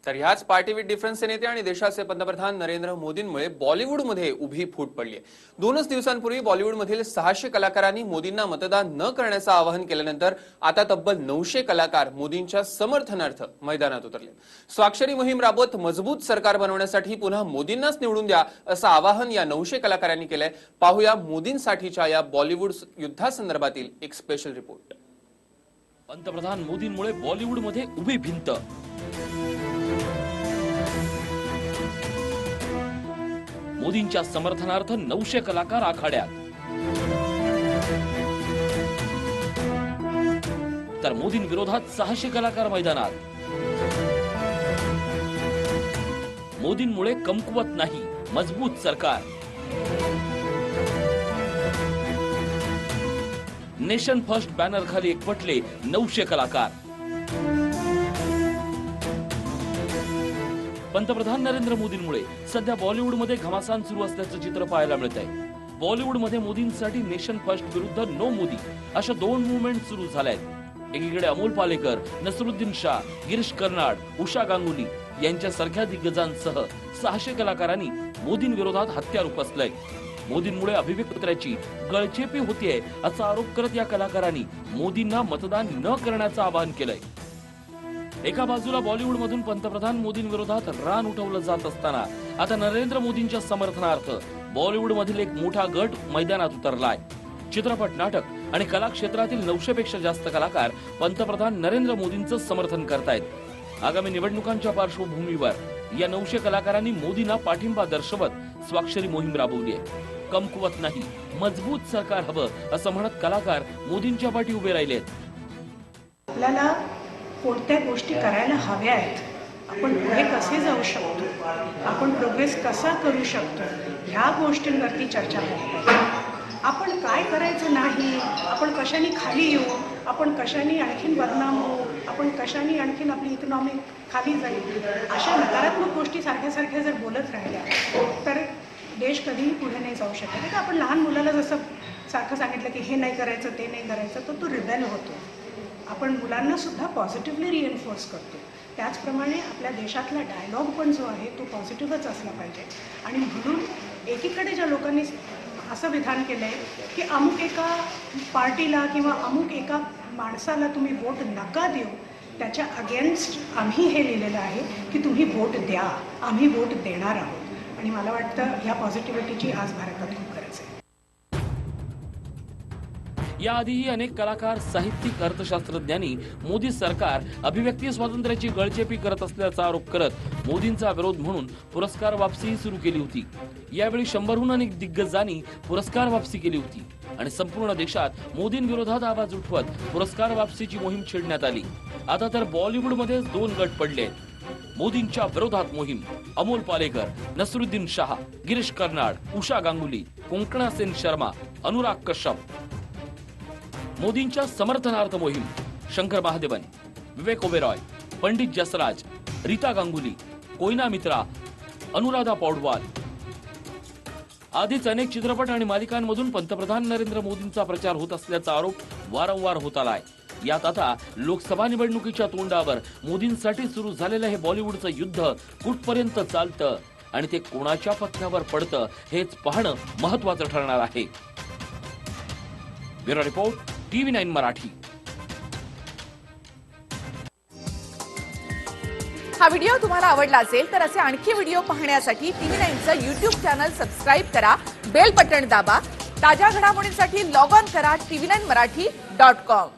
तर ह्याच party with डिफरन्सचे नेते आणि देशाचे पंतप्रधान नरेंद्र मोदींमुळे बॉलिवूडमध्ये उभी फूट पडली आहे। 2 दिवसांपूर्वी बॉलिवूडमधील 600 कलाकारांनी मोदींना मतदान न करण्याचं आवाहन केल्यानंतर आता तब्बल 900 कलाकार मोदींच्या समर्थनार्थ मैदानात उतरले। स्वाक्षरी मोहीम राबवत मजबूत सरकार बनवण्यासाठी पुन्हा मोदींनाच निवडून द्या असं आवाहन या 900 कलाकारांनी केलंय। पाहूया मोदींसाठीच्या या बॉलिवूड युद्धासंदर्भातील एक स्पेशल रिपोर्ट। पंतप्रधान मोदींमुळे बॉलिवूडमध्ये उभी भिंत। मोदींच्या समर्थनार्थ 900 कलाकार आखाड्यात, तर मोदींविरोधात 600 कलाकार मैदानात। मोदींमुळे कमकुवत नाही, मजबूत सरकार। नेशन फर्स्ट बॅनर खाली एकवटले 900 कलाकार। पंतप्रधान नरेंद्र मोदींमुळे सध्या बॉलिवूडमध्ये घमासान सुरू असल्याचं चित्र पाहायला मिळत आहे। बॉलिवूडमध्ये मोदींसाठी नेशन फर्स्ट विरुद्ध नो मोदी अशा 2 मूवमेंट सुरू झाल्या आहेत। एकीकडे अमोल पालेकर, नसरुद्दीन शाह, गिरीश कर्नाड, उषा गांगुली यांच्यासारख्या दिग्गजांसह 600 कलाकारांनी मोदींविरोधात हत्यार उपसलंय। मोदींमुळे अभिव्यक्त्याची गळचेपी होतीये असा आरोप करत या कलाकारांनी मोदींना मतदान न करण्याचं आवाहन केलंय। एका बाजूला बॉलिवूडमधून पंतप्रधान मोदींविरोधात रान उठवलं जात असताना आता नरेंद्र मोदींच्या समर्थनार्थ बॉलिवूडमधील एक मोठा गट मैदानात उतरलाय। चित्रपट, नाटक आणि कला क्षेत्रातील 900 पेक्षा जास्त कलाकार पंतप्रधान नरेंद्र मोदींचं समर्थन करतायत। आगामी निवडणुकांच्या पार्श्वभूमीवर या 900 कलाकारांनी मोदींना पाठिंबा दर्शवत स्वाक्षरी मोहीम राबवली आहे। कमकुवत नाही, मजबूत सरकार हवं असं म्हणत कलाकार मोदींच्या पाठी उभे राहिलेत। आपल्याला कोणत्या गोष्टी करायला हव्या आहेत, आपण पुढे कसे जाऊ शकतो, आपण प्रोग्रेस कसा करू शकतो, ह्या गोष्टींवरती चर्चा करायला। आपण काय करायचं नाही, आपण कशाने खाली येऊ, आपण कशाने आणखीन बदनाम होऊ, आपण कशाने आणखीन आपली इकॉनॉमी खाली जाईल, अशा नकारात्मक गोष्टी सारख्या जर बोलत राहिल्या तर देश कधीही पुढे नाही जाऊ शकत। का आपण लहान मुलाला जसं सारखं सांगितलं की हे नाही करायचं, ते नाही करायचं, तर तो रिबेल होतो। आपण मुलांना सुद्धा पॉझिटिव्हली रिएन्फोर्स करतो। त्याचप्रमाणे आपल्या देशातला डायलॉग पण जो आहे तो पॉझिटिव्हच असला पाहिजे। आणि म्हणून एकीकडे ज्या लोकांनी असं विधान केलं आहे की अमुक एका पार्टीला किंवा अमुक एका माणसाला तुम्ही वोट नका देऊ, त्याच्या अगेन्स्ट आम्ही हे लिहिलेलं आहे की तुम्ही वोट द्या, आम्ही वोट देणार आहोत। आणि मला वाटतं ह्या पॉझिटिव्हिटीची आज भारतात खूप गरज आहे। याआधीही अनेक कलाकार, साहित्यिक, अर्थशास्त्रज्ञांनी मोदी सरकार अभिव्यक्ती स्वातंत्र्याची गळचेपी करत असल्याचा आरोप करत मोदींचा विरोध म्हणून पुरस्कार वापसी सुरू केली होती। यावेळी 100हून अधिक दिग्गजांनी पुरस्कार वापसी केली होती आणि संपूर्ण देशात मोदींविरोधात आवाज उठवत पुरस्कार वापसीची मोहीम छेडण्यात आली। आता तर बॉलिवूडमध्ये 2 गट पडले। मोदींच्या विरोधात मोहीम। अमोल पालेकर, नसरुद्दीन शाह, गिरीश कर्नाड, उषा गांगुली, कोंकणा सेन शर्मा, अनुराग कश्यप। मोदींच्या समर्थनार्थ मोहीम। शंकर महादेवन, विवेक ओबेरॉय, पंडित जसराज, रीता गांगुली, कोयना मित्रा, अनुराधा पौडवाल आदीच अनेक चित्रपट आणि मालिकांमधून पंतप्रधान नरेंद्र मोदींचा प्रचार होत असल्याचा आरोप वारंवार होत आलाय। यात आता लोकसभा निवडणुकीच्या तोंडावर मोदींसाठी सुरू झालेलं हे बॉलिवूडचं युद्ध कुठपर्यंत चालतं आणि ते कोणाच्या पथ्यावर पडतं हेच पाहणं महत्त्वाचं ठरणार आहे। Bureau report, TV9 Marathi. हा व्हिडिओ तुम्हाला आवडला असेल तर असे आणखी व्हिडिओ पाहण्यासाठी TV9चं YouTube चॅनल सबस्क्राइब करा, बेल बटन दाबा। ताज्या घडामोडींसाठी लॉग ऑन करा tv9marathi.com।